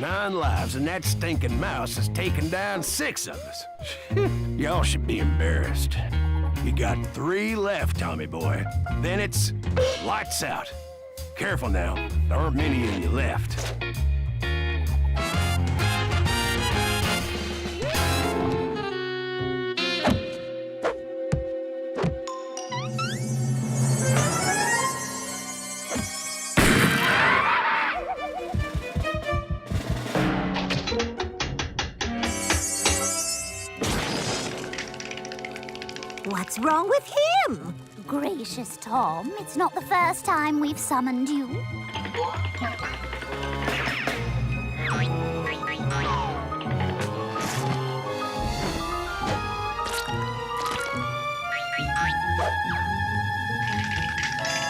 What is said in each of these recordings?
9 lives, and that stinking mouse has taken down 6 of us. Y'all should be embarrassed. You got 3 left, Tommy boy. Then it's lights out. Careful now, there aren't many of you left. What's wrong with him? Gracious Tom, it's not the first time we've summoned you.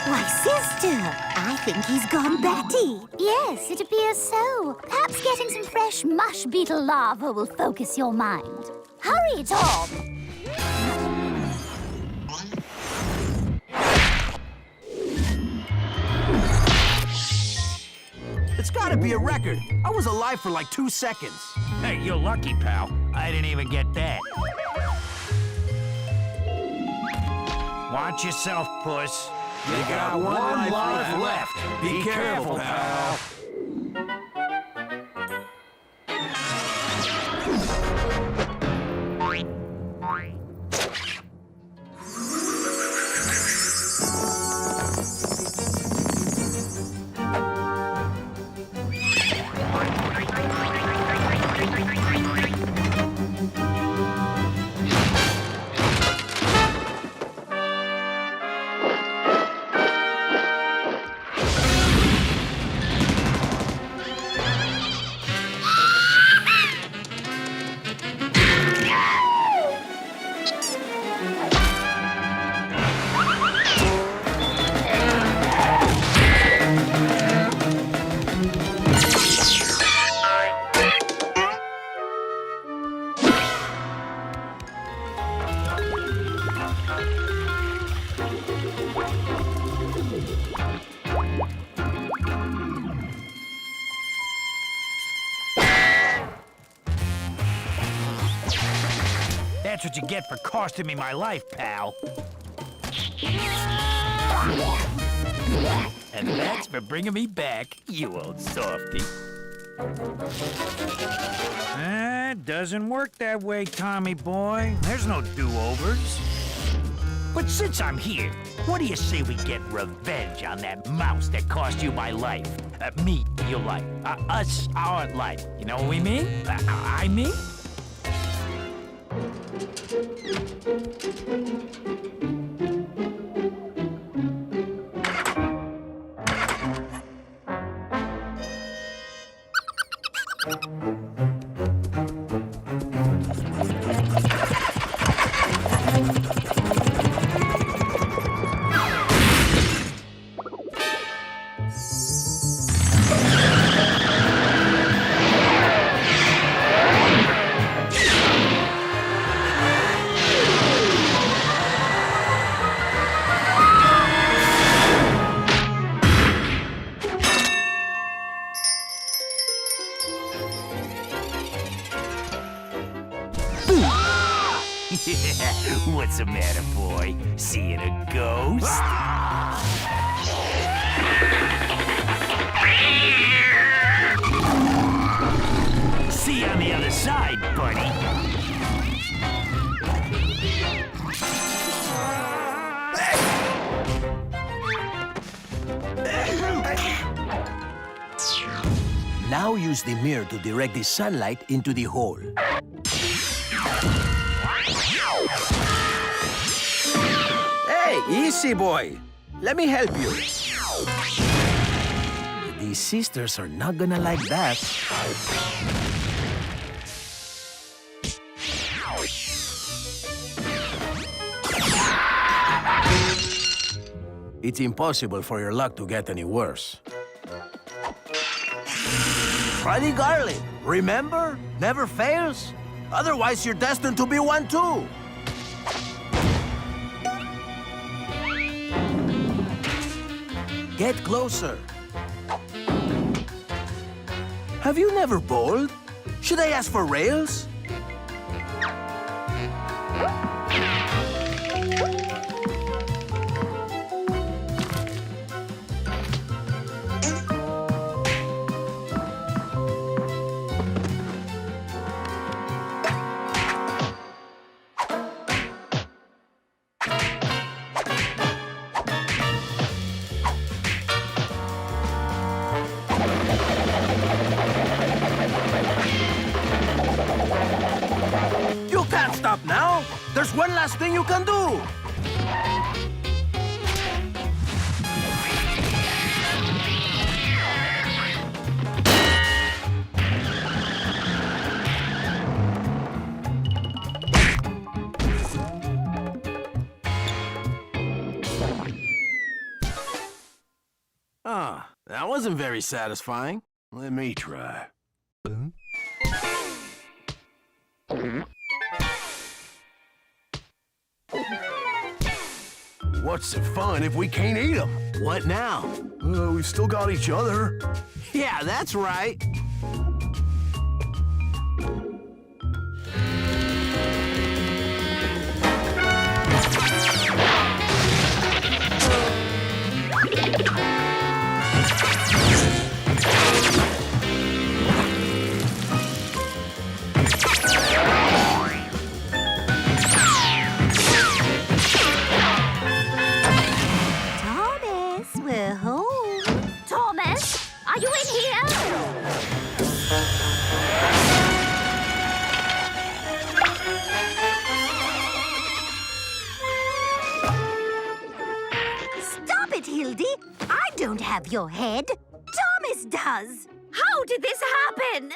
Why, sister, I think he's gone batty. Yes, it appears so. Perhaps getting some fresh mush beetle larva will focus your mind. Hurry, Tom! It's gotta be a record. I was alive for like 2 seconds. Hey, you're lucky, pal. I didn't even get that. Watch yourself, puss. You got 1 life left. Be careful, pal. That's what you get for costing me my life, pal. And that's for bringing me back, you old softy. Doesn't work that way, Tommy boy. There's no do-overs. But since I'm here, what do you say we get revenge on that mouse that cost you my life? Me, your life. Us, our life. You know what we mean? I mean? What's the matter, boy? Seeing a ghost? See you on the other side, buddy. Now use the mirror to direct the sunlight into the hole. Hey, easy boy. Let me help you. These sisters are not gonna like that. It's impossible for your luck to get any worse. Try the garlic. Remember? Never fails. Otherwise, you're destined to be one too. Get closer. Have you never bowled? Should I ask for rails? You can't stop now. There's one last thing you can do. Ah, that wasn't very satisfying. Let me try. What's the fun if we can't eat them? What now? We've still got each other. Yeah, that's right. Thomas, we're home. Thomas, are you in here? Stop it, Hildy. I don't have your head. Thomas does. How did this happen?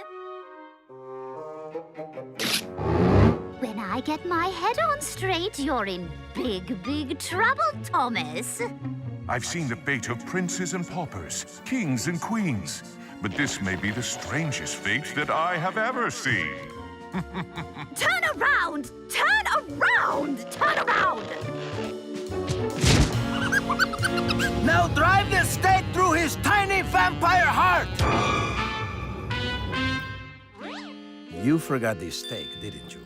When I get my head on straight, you're in big, big trouble, Thomas. I've seen the fate of princes and paupers, kings and queens, but this may be the strangest fate that I have ever seen. Turn around! Turn around! Turn around! Now drive the stake through his tiny vampire heart! You forgot the stake, didn't you?